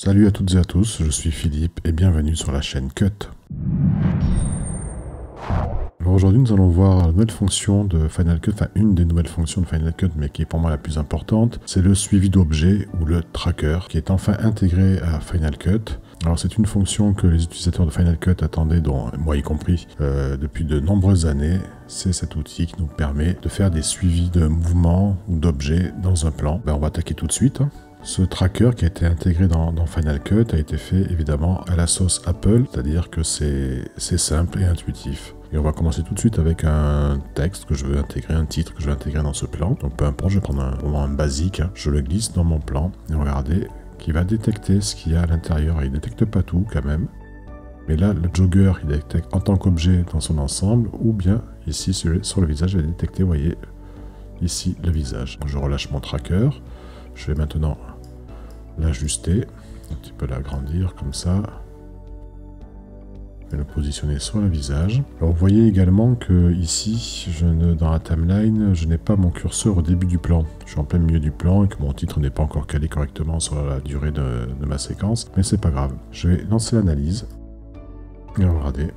Salut à toutes et à tous, je suis Philippe et bienvenue sur la chaîne Cut. Alors aujourd'hui nous allons voir la nouvelle fonction de Final Cut, enfin une des nouvelles fonctions de Final Cut mais qui est pour moi la plus importante, c'est le suivi d'objets ou le tracker qui est enfin intégré à Final Cut. Alors c'est une fonction que les utilisateurs de Final Cut attendaient, dont moi y compris, depuis de nombreuses années. C'est cet outil qui nous permet de faire des suivis de mouvements ou d'objets dans un plan. On va attaquer tout de suite. Ce tracker qui a été intégré dans Final Cut a été fait évidemment à la sauce Apple, c'est-à-dire que c'est simple et intuitif. Et on va commencer tout de suite avec un texte que je veux intégrer, un titre que je veux intégrer dans ce plan. Donc peu importe, je vais prendre un basique, je le glisse dans mon plan et regardez qu'il va détecter ce qu'il y a à l'intérieur. Il ne détecte pas tout quand même. Mais là, le jogger, il détecte en tant qu'objet dans son ensemble, ou bien ici sur le visage, il va détecter, vous voyez, ici le visage. Donc, je relâche mon tracker. Je vais maintenant l'ajuster, un petit peu l'agrandir comme ça. Je vais le positionner sur le visage. Alors vous voyez également que ici, dans la timeline, je n'ai pas mon curseur au début du plan. Je suis en plein milieu du plan et que mon titre n'est pas encore calé correctement sur la durée de ma séquence, mais c'est pas grave. Je vais lancer l'analyse et regardez.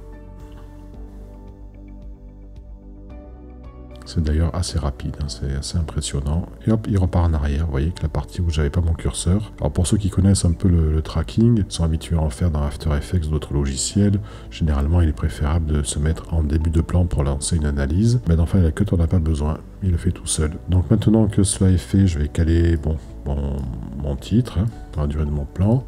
C'est d'ailleurs assez rapide, hein, c'est assez impressionnant. Et hop, il repart en arrière. Vous voyez que la partie où j'avais pas mon curseur. Alors pour ceux qui connaissent un peu le tracking, sont habitués à en faire dans After Effects ou d'autres logiciels, généralement il est préférable de se mettre en début de plan pour lancer une analyse. Mais dans Final Cut, on n'a pas besoin. Il le fait tout seul. Donc maintenant que cela est fait, je vais caler mon titre, hein, dans la durée de mon plan.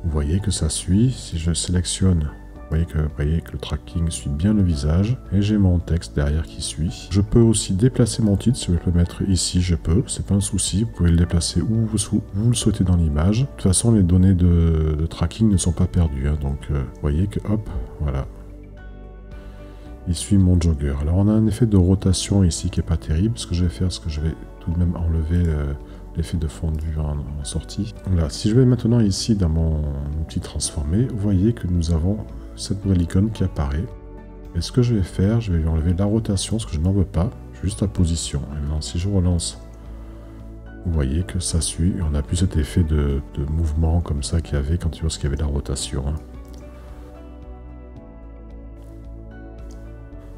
Vous voyez que ça suit. Si je sélectionne, vous voyez que le tracking suit bien le visage et j'ai mon texte derrière qui suit. Je peux aussi déplacer mon titre, si je veux le mettre ici, je peux, c'est pas un souci, vous pouvez le déplacer où vous le souhaitez dans l'image. De toute façon, les données de tracking ne sont pas perdues, hein, donc vous voyez que hop, voilà. Il suit mon jogger. Alors on a un effet de rotation ici qui est pas terrible. Ce que je vais faire, c'est que je vais tout de même enlever l'effet de fondu en sortie. Voilà, si je vais maintenant ici dans mon outil transformé, vous voyez que nous avons cette nouvelle icône qui apparaît. Et ce que je vais faire, je vais lui enlever la rotation, parce que je n'en veux pas, juste la position. Et maintenant, si je relance, vous voyez que ça suit. Et on n'a plus cet effet de mouvement comme ça qu'il y avait quand il y avait la rotation.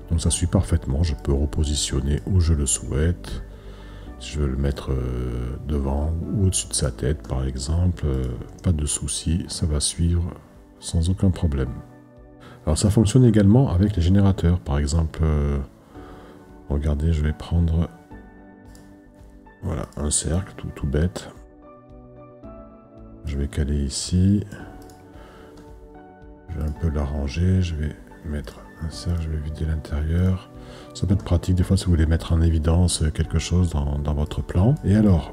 Donc ça suit parfaitement. Je peux repositionner où je le souhaite. Si je veux le mettre devant ou au-dessus de sa tête, par exemple, pas de souci, ça va suivre sans aucun problème. Alors ça fonctionne également avec les générateurs. Par exemple, regardez, je vais prendre voilà, un cercle tout bête. Je vais caler ici. Je vais un peu l'arranger. Je vais mettre un cercle, je vais vider l'intérieur. Ça peut être pratique des fois si vous voulez mettre en évidence quelque chose dans votre plan. Et alors,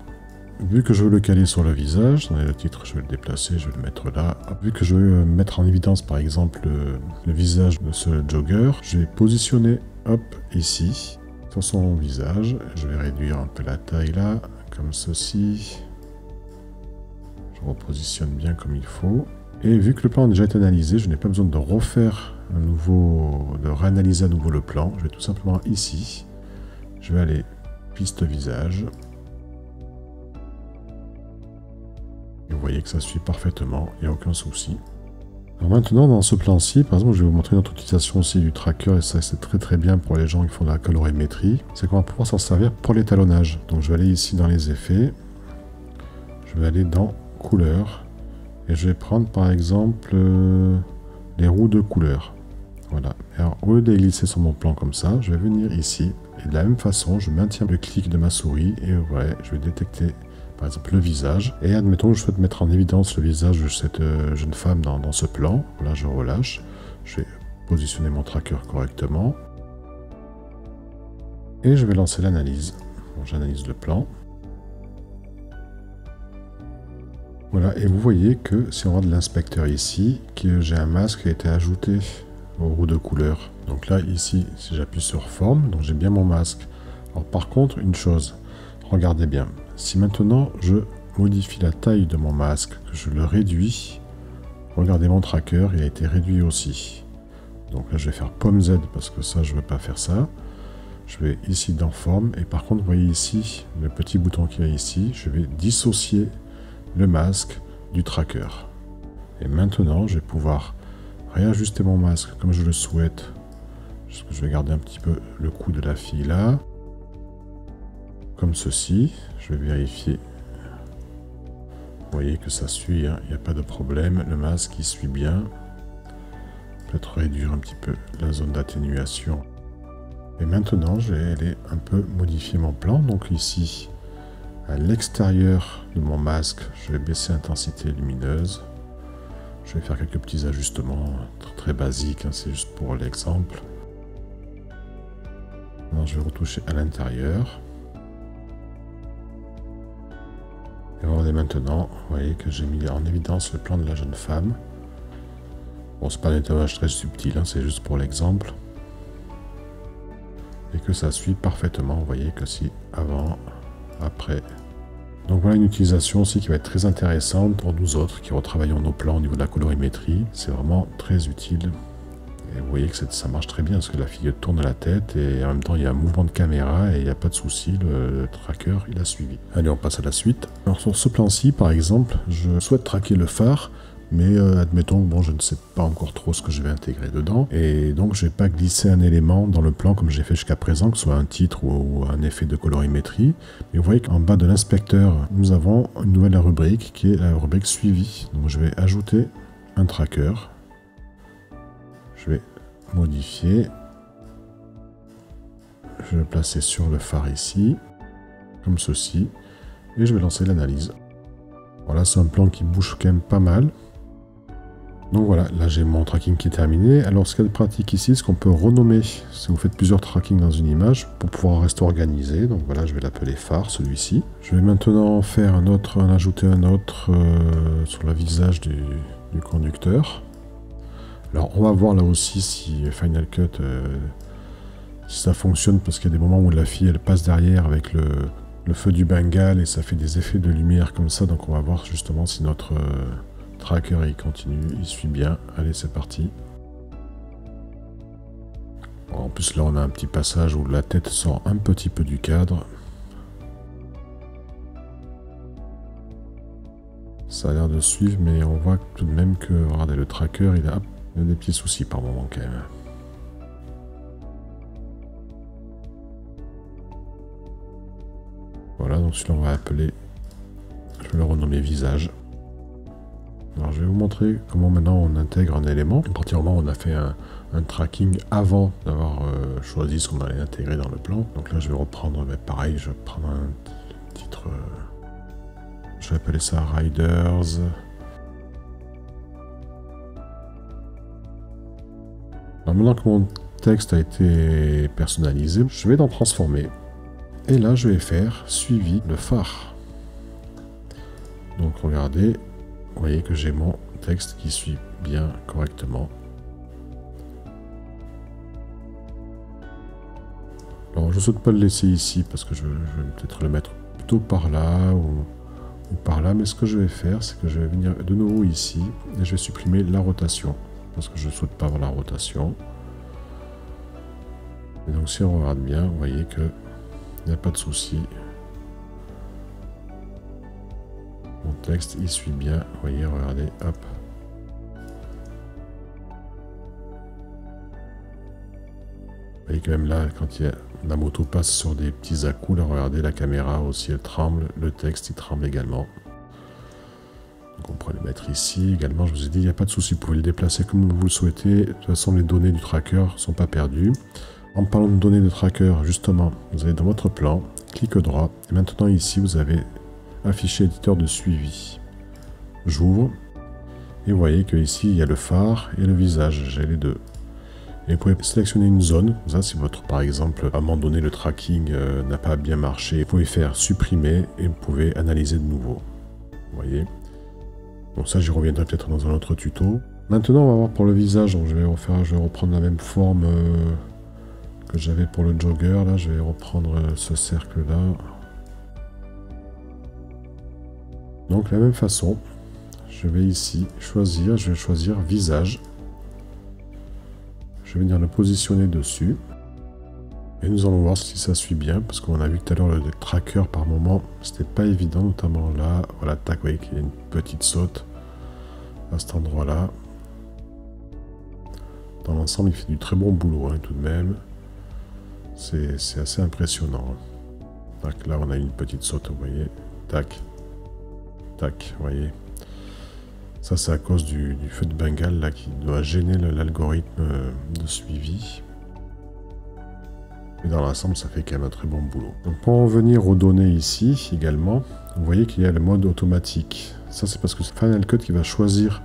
vu que je veux le caler sur le visage, le titre je vais le déplacer, je vais le mettre là. Vu que je veux mettre en évidence par exemple le visage de ce jogger, je vais positionner hop ici sur son visage. Je vais réduire un peu la taille là, comme ceci. Je repositionne bien comme il faut. Et vu que le plan a déjà été analysé, je n'ai pas besoin de refaire de réanalyser à nouveau le plan. Je vais tout simplement ici, je vais aller piste visage. Et vous voyez que ça suit parfaitement, il n'y a aucun souci. Alors maintenant, dans ce plan-ci, par exemple, je vais vous montrer une autre utilisation aussi du tracker, et ça c'est très bien pour les gens qui font de la colorimétrie, c'est qu'on va pouvoir s'en servir pour l'étalonnage. Donc je vais aller ici dans les effets, je vais aller dans couleurs, et je vais prendre par exemple les roues de couleur. Voilà. Alors au lieu de les glisser sur mon plan comme ça, je vais venir ici, et de la même façon, je maintiens le clic de ma souris, et voilà, je vais détecter par exemple le visage, et admettons que je souhaite mettre en évidence le visage de cette jeune femme dans ce plan. Là je relâche, je vais positionner mon tracker correctement, et je vais lancer l'analyse. Bon, j'analyse le plan. Voilà, et vous voyez que si on regarde l'inspecteur ici, que j'ai un masque qui a été ajouté aux roues de couleur. Donc là ici, si j'appuie sur forme, donc j'ai bien mon masque. Alors par contre, une chose, regardez bien. Si maintenant je modifie la taille de mon masque, que je le réduis, regardez mon tracker, il a été réduit aussi. Donc là je vais faire pomme Z parce que ça je ne veux pas faire ça. Je vais ici dans forme et par contre vous voyez ici le petit bouton qu'il y a ici, je vais dissocier le masque du tracker. Et maintenant, je vais pouvoir réajuster mon masque comme je le souhaite. Je vais garder un petit peu le cou de la fille là. Comme ceci. Je vais vérifier. Vous voyez que ça suit, hein. Il n'y a pas de problème. Le masque, il suit bien. Peut-être réduire un petit peu la zone d'atténuation. Et maintenant, je vais aller un peu modifier mon plan. Donc ici, à l'extérieur de mon masque, je vais baisser l'intensité lumineuse. Je vais faire quelques petits ajustements très basiques, hein, c'est juste pour l'exemple. Maintenant, je vais retoucher à l'intérieur. Et regardez maintenant, vous voyez que j'ai mis en évidence le plan de la jeune femme. Bon, c'est pas un nettoyage très subtil, hein, c'est juste pour l'exemple. Et que ça suit parfaitement, vous voyez que si avant, après. Donc voilà une utilisation aussi qui va être très intéressante pour nous autres qui retravaillons nos plans au niveau de la colorimétrie. C'est vraiment très utile. Et vous voyez que ça marche très bien parce que la fille tourne la tête et en même temps il y a un mouvement de caméra et il n'y a pas de souci, le tracker il a suivi. Allez, on passe à la suite. Alors sur ce plan-ci par exemple, je souhaite traquer le phare. Mais admettons que bon, je ne sais pas encore trop ce que je vais intégrer dedans. Et donc je ne vais pas glisser un élément dans le plan comme j'ai fait jusqu'à présent, que ce soit un titre ou un effet de colorimétrie. Mais vous voyez qu'en bas de l'inspecteur, nous avons une nouvelle rubrique qui est la rubrique suivi. Donc je vais ajouter un tracker. Je vais modifier. Je vais le placer sur le phare ici, comme ceci. Et je vais lancer l'analyse. Voilà, c'est un plan qui bouge quand même pas mal. Donc voilà, là j'ai mon tracking qui est terminé. Alors ce qu'il y a de pratique ici, c'est qu'on peut renommer si vous faites plusieurs trackings dans une image pour pouvoir rester organisé. Donc voilà, je vais l'appeler phare, celui-ci. Je vais maintenant faire ajouter un autre sur le visage du conducteur. Alors on va voir là aussi si Final Cut, si ça fonctionne, parce qu'il y a des moments où la fille elle passe derrière avec le feu du Bengale et ça fait des effets de lumière comme ça. Donc on va voir justement si notre tracker il continue, il suit bien. Allez, c'est parti. Bon, en plus là on a un petit passage où la tête sort un petit peu du cadre. Ça a l'air de suivre, mais on voit tout de même que, regardez, le tracker il a des petits soucis par moment quand même. Voilà, donc celui-là on va appeler, je vais le renommer visage. Alors je vais vous montrer comment maintenant on intègre un élément. À partir du moment où on a fait un tracking avant d'avoir choisi ce qu'on allait intégrer dans le plan. Donc là je vais reprendre, mais pareil, je vais prendre un titre, je vais appeler ça Riders. Alors maintenant que mon texte a été personnalisé, je vais l'en transformer. Et là je vais faire suivi le phare. Donc regardez. Vous voyez que j'ai mon texte qui suit bien correctement. Alors je ne souhaite pas le laisser ici parce que je vais peut-être le mettre plutôt par là ou par là. Mais ce que je vais faire, c'est que je vais venir de nouveau ici et je vais supprimer la rotation parce que je ne souhaite pas avoir la rotation. Et donc si on regarde bien, vous voyez qu'il n'y a pas de souci. Mon texte, il suit bien. Vous voyez, regardez, hop. Vous voyez que même là, quand la moto passe sur des petits à-coups, là, regardez, la caméra aussi, elle tremble. Le texte, il tremble également. Donc on pourrait le mettre ici également. Je vous ai dit, il n'y a pas de souci. Vous pouvez le déplacer comme vous le souhaitez. De toute façon, les données du tracker ne sont pas perdues. En parlant de données de tracker, justement, vous allez dans votre plan, clic droit. Et maintenant, ici, vous avez afficher éditeur de suivi. J'ouvre et vous voyez que ici il y a le phare et le visage, j'ai les deux. Et vous pouvez sélectionner une zone, ça si votre par exemple à un moment donné le tracking n'a pas bien marché, vous pouvez faire supprimer et vous pouvez analyser de nouveau. Vous voyez. Donc ça j'y reviendrai peut-être dans un autre tuto. Maintenant on va voir pour le visage, donc je vais reprendre la même forme que j'avais pour le jogger, là je vais reprendre ce cercle là. Donc de la même façon, je vais ici choisir, je vais choisir visage. Je vais venir le positionner dessus. Et nous allons voir si ça suit bien, parce qu'on a vu tout à l'heure le tracker par moment, c'était pas évident, notamment là. Voilà, tac, vous voyez qu'il y a une petite saute. à cet endroit-là. Dans l'ensemble, il fait du très bon boulot, hein, tout de même. C'est assez impressionnant. Tac, là, on a une petite saute, vous voyez. Tac. Tac, vous voyez. Ça, c'est à cause du feu de Bengale là, qui doit gêner l'algorithme de suivi. Et dans l'ensemble, ça fait quand même un très bon boulot. Donc, pour en venir aux données ici, également, vous voyez qu'il y a le mode automatique. Ça, c'est parce que c'est Final Cut qui va choisir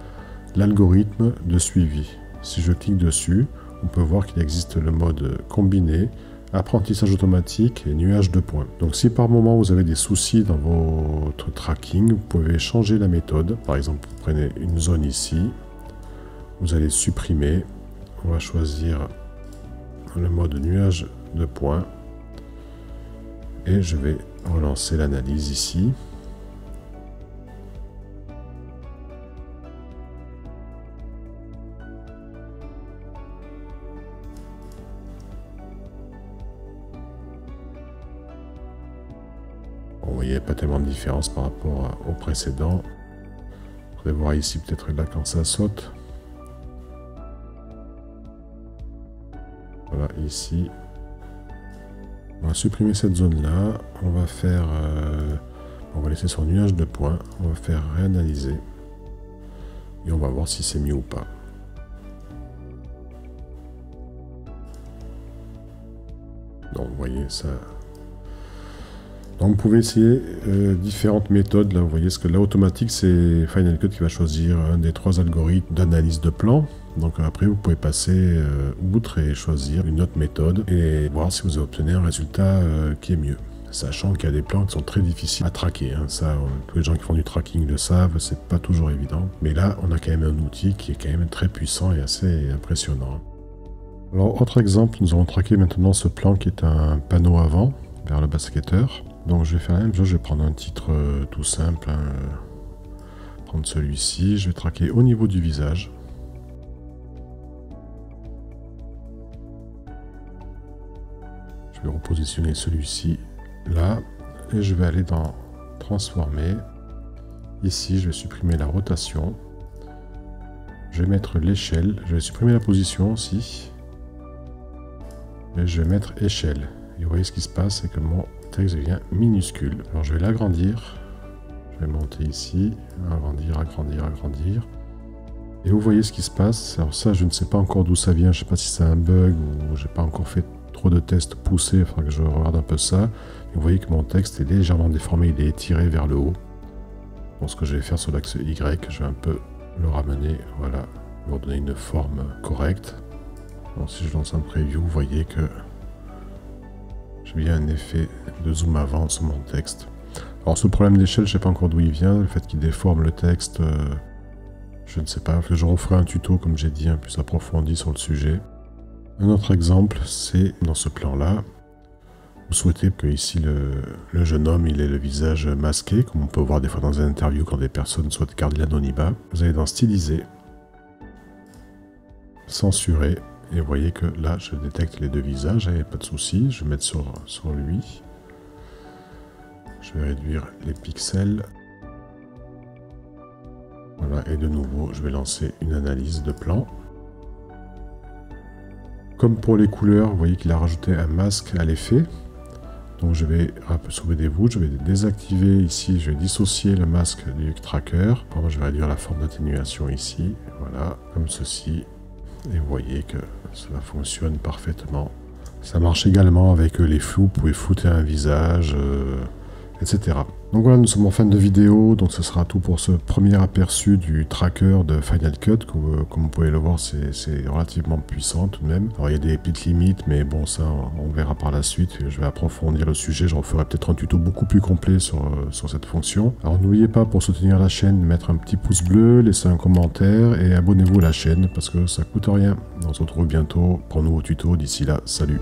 l'algorithme de suivi. Si je clique dessus, on peut voir qu'il existe le mode combiné, apprentissage automatique et nuage de points. Donc si par moment vous avez des soucis dans votre tracking, vous pouvez changer la méthode. Par exemple, vous prenez une zone ici, vous allez supprimer, on va choisir le mode nuage de points et je vais relancer l'analyse ici. Vous voyez, pas tellement de différence par rapport au précédent. Vous pouvez voir ici peut-être là quand ça saute. Voilà, ici. On va supprimer cette zone-là. On va faire... on va laisser son nuage de points. On va faire réanalyser. Et on va voir si c'est mieux ou pas. Donc vous voyez, ça... Donc vous pouvez essayer différentes méthodes. Là, vous voyez, ce que là, automatique, c'est Final Cut qui va choisir un des 3 algorithmes d'analyse de plan. Donc après, vous pouvez passer outre et choisir une autre méthode et voir si vous obtenez un résultat qui est mieux. Sachant qu'il y a des plans qui sont très difficiles à traquer. Hein. Ça, tous les gens qui font du tracking le savent, c'est pas toujours évident. Mais là, on a quand même un outil qui est quand même très puissant et assez impressionnant. Alors, autre exemple, nous allons traquer maintenant ce plan qui est un panneau avant, vers le basketteur. Donc je vais faire la même chose, je vais prendre un titre tout simple, hein, prendre celui-ci, je vais traquer au niveau du visage. Je vais repositionner celui-ci là, et je vais aller dans transformer. Ici, je vais supprimer la rotation. Je vais mettre l'échelle, je vais supprimer la position aussi. Et je vais mettre échelle. Et vous voyez ce qui se passe, c'est que mon texte devient minuscule. Alors je vais l'agrandir. Je vais monter ici, agrandir, agrandir, agrandir. Et vous voyez ce qui se passe. Alors ça, je ne sais pas encore d'où ça vient. Je ne sais pas si c'est un bug ou j'ai pas encore fait trop de tests poussés. Il faudra que je regarde un peu ça. Et vous voyez que mon texte est légèrement déformé. Il est étiré vers le haut. Donc ce que je vais faire sur l'axe Y, je vais un peu le ramener. Voilà, pour donner une forme correcte. Donc si je lance un preview, vous voyez que j'ai bien un effet de zoom avant sur mon texte. Alors ce problème d'échelle, je ne sais pas encore d'où il vient, le fait qu'il déforme le texte, je ne sais pas, je referai un tuto comme j'ai dit, plus approfondi sur le sujet. Un autre exemple, c'est dans ce plan-là, vous souhaitez que ici le jeune homme il ait le visage masqué, comme on peut voir des fois dans les interviews quand des personnes souhaitent garder l'anonymat. Vous allez dans styliser, censurer. Et vous voyez que là, je détecte les 2 visages, il n'y a pas de souci. Je vais mettre sur lui. Je vais réduire les pixels. Voilà, et de nouveau, je vais lancer une analyse de plan. Comme pour les couleurs, vous voyez qu'il a rajouté un masque à l'effet. Donc je vais, souvenez-vous, je vais désactiver ici, je vais dissocier le masque du tracker. Je vais réduire la forme d'atténuation ici. Voilà, comme ceci. Et vous voyez que cela fonctionne parfaitement. Ça marche également avec les flous, vous pouvez flouter un visage, etc. Donc voilà, nous sommes en fin de vidéo, donc ce sera tout pour ce premier aperçu du tracker de Final Cut. Comme vous pouvez le voir, c'est relativement puissant tout de même. Alors il y a des petites limites, mais bon, ça on verra par la suite. Je vais approfondir le sujet, je referai peut-être un tuto beaucoup plus complet sur cette fonction. Alors n'oubliez pas, pour soutenir la chaîne, mettre un petit pouce bleu, laisser un commentaire et abonnez-vous à la chaîne parce que ça coûte rien. On se retrouve bientôt pour un nouveau tuto. D'ici là, salut!